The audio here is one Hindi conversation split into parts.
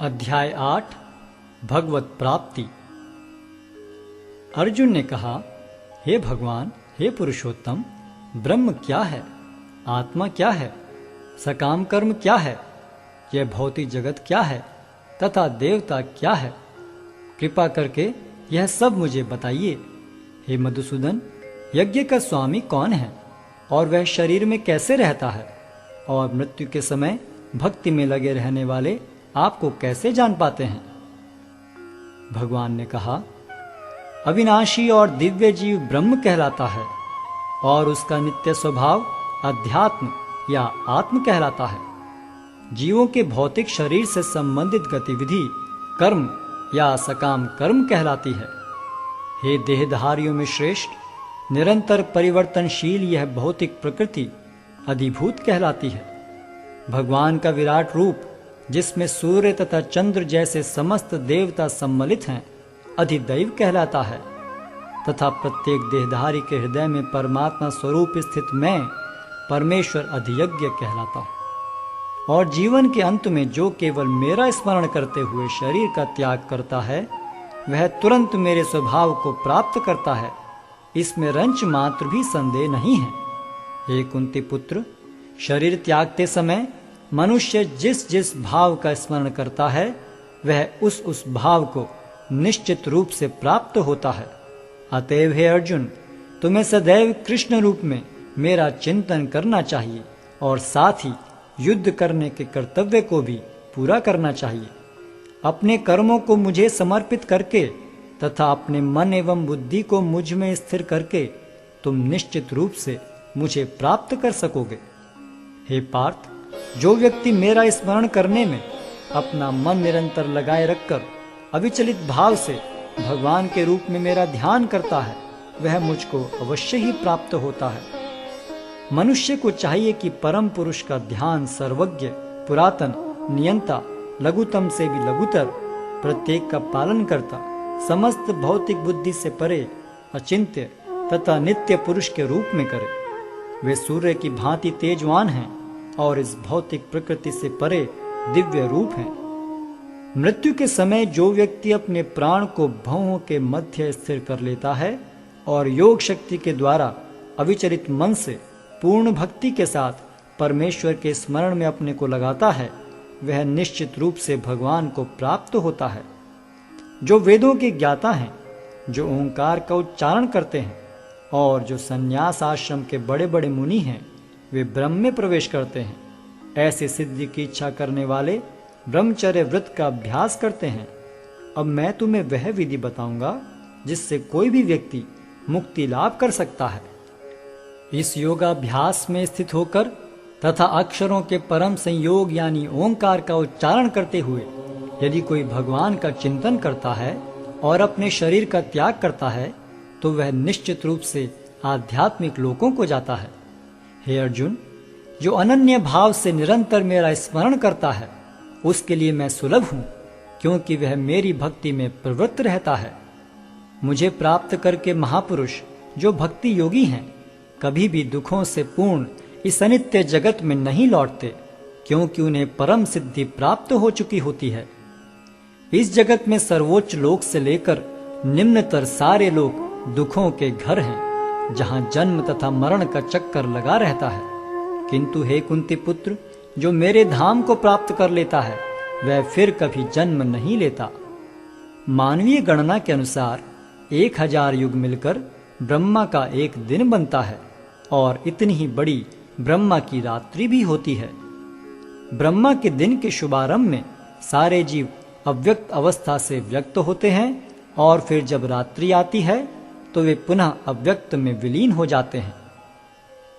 अध्याय 8 भगवत प्राप्ति। अर्जुन ने कहा, हे भगवान, हे पुरुषोत्तम, ब्रह्म क्या है, आत्मा क्या है, सकाम कर्म क्या है, यह भौतिक जगत क्या है तथा देवता क्या है? कृपा करके यह सब मुझे बताइए। हे मधुसूदन, यज्ञ का स्वामी कौन है और वह शरीर में कैसे रहता है, और मृत्यु के समय भक्ति में लगे रहने वाले आपको कैसे जान पाते हैं? भगवान ने कहा, अविनाशी और दिव्य जीव ब्रह्म कहलाता है और उसका नित्य स्वभाव अध्यात्म या आत्म कहलाता है। जीवों के भौतिक शरीर से संबंधित गतिविधि कर्म या सकाम कर्म कहलाती है। हे देहधारियों में श्रेष्ठ, निरंतर परिवर्तनशील यह भौतिक प्रकृति अधिभूत कहलाती है। भगवान का विराट रूप, जिसमें सूर्य तथा चंद्र जैसे समस्त देवता सम्मिलित हैं, अधिदैव कहलाता है तथा प्रत्येक देहधारी के हृदय में परमात्मा स्वरूप स्थित मैं परमेश्वर अधियज्ञ कहलाता हूँ। और जीवन के अंत में जो केवल मेरा स्मरण करते हुए शरीर का त्याग करता है, वह तुरंत मेरे स्वभाव को प्राप्त करता है, इसमें रंच मात्र भी संदेह नहीं है। हे कुंती पुत्र, शरीर त्यागते समय मनुष्य जिस जिस भाव का स्मरण करता है, वह उस भाव को निश्चित रूप से प्राप्त होता है। अतएव हे अर्जुन, तुम्हें सदैव कृष्ण रूप में मेरा चिंतन करना चाहिए और साथ ही युद्ध करने के कर्तव्य को भी पूरा करना चाहिए। अपने कर्मों को मुझे समर्पित करके तथा अपने मन एवं बुद्धि को मुझ में स्थिर करके तुम निश्चित रूप से मुझे प्राप्त कर सकोगे। हे पार्थ, जो व्यक्ति मेरा स्मरण करने में अपना मन निरंतर लगाए रखकर अविचलित भाव से भगवान के रूप में मेरा ध्यान करता है, वह मुझको अवश्य ही प्राप्त होता है। मनुष्य को चाहिए कि परम पुरुष का ध्यान सर्वज्ञ, पुरातन, नियंता, लघुतम से भी लघुतर, प्रत्येक का पालन करता, समस्त भौतिक बुद्धि से परे, अचिंत्य तथा नित्य पुरुष के रूप में करे। वे सूर्य की भांति तेजवान हैं और इस भौतिक प्रकृति से परे दिव्य रूप हैं। मृत्यु के समय जो व्यक्ति अपने प्राण को भौहों के मध्य स्थिर कर लेता है और योग शक्ति के द्वारा अविचलित मन से पूर्ण भक्ति के साथ परमेश्वर के स्मरण में अपने को लगाता है, वह निश्चित रूप से भगवान को प्राप्त होता है। जो वेदों के ज्ञाता हैं, जो ओंकार का उच्चारण करते हैं और जो संन्यास आश्रम के बड़े बड़े मुनि हैं, वे ब्रह्म में प्रवेश करते हैं। ऐसे सिद्धि की इच्छा करने वाले ब्रह्मचर्य व्रत का अभ्यास करते हैं। अब मैं तुम्हें वह विधि बताऊंगा जिससे कोई भी व्यक्ति मुक्ति लाभ कर सकता है। इस योगाभ्यास में स्थित होकर तथा अक्षरों के परम संयोग यानी ओंकार का उच्चारण करते हुए यदि कोई भगवान का चिंतन करता है और अपने शरीर का त्याग करता है, तो वह निश्चित रूप से आध्यात्मिक लोकों को जाता है। हे अर्जुन, जो अनन्य भाव से निरंतर मेरा स्मरण करता है, उसके लिए मैं सुलभ हूं, क्योंकि वह मेरी भक्ति में प्रवृत्त रहता है। मुझे प्राप्त करके महापुरुष जो भक्ति योगी हैं, कभी भी दुखों से पूर्ण इस अनित्य जगत में नहीं लौटते, क्योंकि उन्हें परम सिद्धि प्राप्त हो चुकी होती है। इस जगत में सर्वोच्च लोक से लेकर निम्नतर सारे लोक दुखों के घर हैं, जहां जन्म तथा मरण का चक्कर लगा रहता है। किंतु हे कुंती पुत्र, जो मेरे धाम को प्राप्त कर लेता है, वह फिर कभी जन्म नहीं लेता। मानवीय गणना के अनुसार 1000 युग मिलकर ब्रह्मा का एक दिन बनता है और इतनी ही बड़ी ब्रह्मा की रात्रि भी होती है। ब्रह्मा के दिन के शुभारंभ में सारे जीव अव्यक्त अवस्था से व्यक्त होते हैं और फिर जब रात्रि आती है तो वे पुनः अव्यक्त में विलीन हो जाते हैं।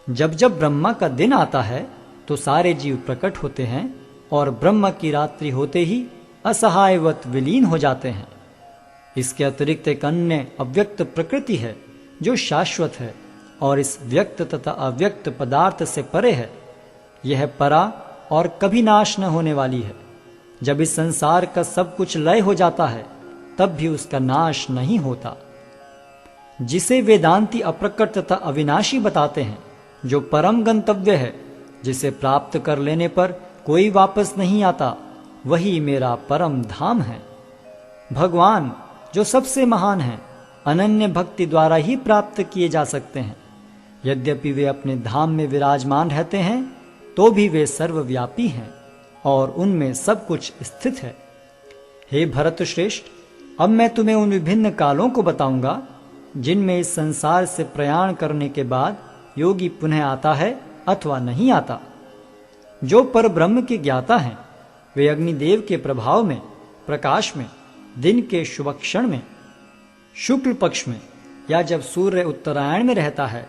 जब जब ब्रह्मा का दिन आता है तो सारे जीव प्रकट होते हैं और ब्रह्मा की रात्रि होते ही असहायवत विलीन हो जाते हैं। इसके अतिरिक्त एक अन्य अव्यक्त प्रकृति है जो शाश्वत है और इस व्यक्त तथा अव्यक्त पदार्थ से परे है। यह परा और कभी नाश न होने वाली है। जब इस संसार का सब कुछ लय हो जाता है, तब भी उसका नाश नहीं होता। जिसे वेदांती अप्रकट तथा अविनाशी बताते हैं, जो परम गंतव्य है, जिसे प्राप्त कर लेने पर कोई वापस नहीं आता, वही मेरा परम धाम है। भगवान जो सबसे महान हैं, अनन्य भक्ति द्वारा ही प्राप्त किए जा सकते हैं। यद्यपि वे अपने धाम में विराजमान रहते हैं, तो भी वे सर्वव्यापी हैं और उनमें सब कुछ स्थित है। हे भरत श्रेष्ठ, अब मैं तुम्हें उन विभिन्न कालों को बताऊंगा जिनमें इस संसार से प्रयाण करने के बाद योगी पुनः आता है अथवा नहीं आता। जो पर ब्रह्म के ज्ञाता हैं, वे अग्निदेव के प्रभाव में, प्रकाश में, दिन के शुभ क्षण में, शुक्ल पक्ष में या जब सूर्य उत्तरायण में रहता है,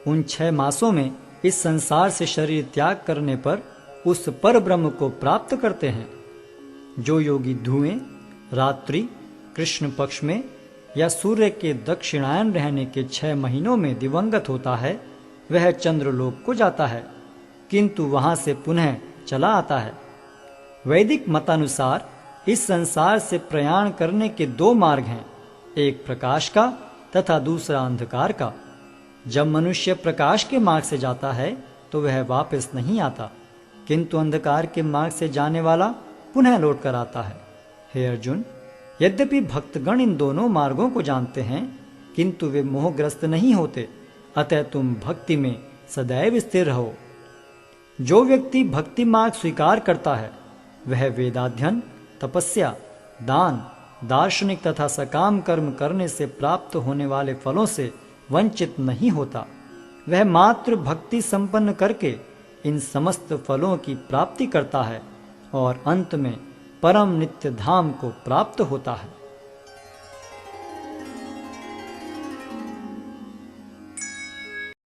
उन 6 मासों में इस संसार से शरीर त्याग करने पर उस पर ब्रह्म को प्राप्त करते हैं। जो योगी धुएं, रात्रि, कृष्ण पक्ष में या सूर्य के दक्षिणायन रहने के 6 महीनों में दिवंगत होता है, वह चंद्रलोक को जाता है, किंतु वहां से पुनः चला आता है। वैदिक मतानुसार इस संसार से प्रयाण करने के 2 मार्ग हैं, एक प्रकाश का तथा दूसरा अंधकार का। जब मनुष्य प्रकाश के मार्ग से जाता है तो वह वापस नहीं आता, किंतु अंधकार के मार्ग से जाने वाला पुनः लौट कर आता है। हे अर्जुन, यद्यपि भक्तगण इन दोनों मार्गों को जानते हैं, किंतु वे मोहग्रस्त नहीं होते, अतः तुम भक्ति में सदैव स्थिर रहो। जो व्यक्ति भक्ति मार्ग स्वीकार करता है, वह वेदाध्ययन, तपस्या, दान, दार्शनिक तथा सकाम कर्म करने से प्राप्त होने वाले फलों से वंचित नहीं होता। वह मात्र भक्ति संपन्न करके इन समस्त फलों की प्राप्ति करता है और अंत में परम नित्य धाम को प्राप्त होता है।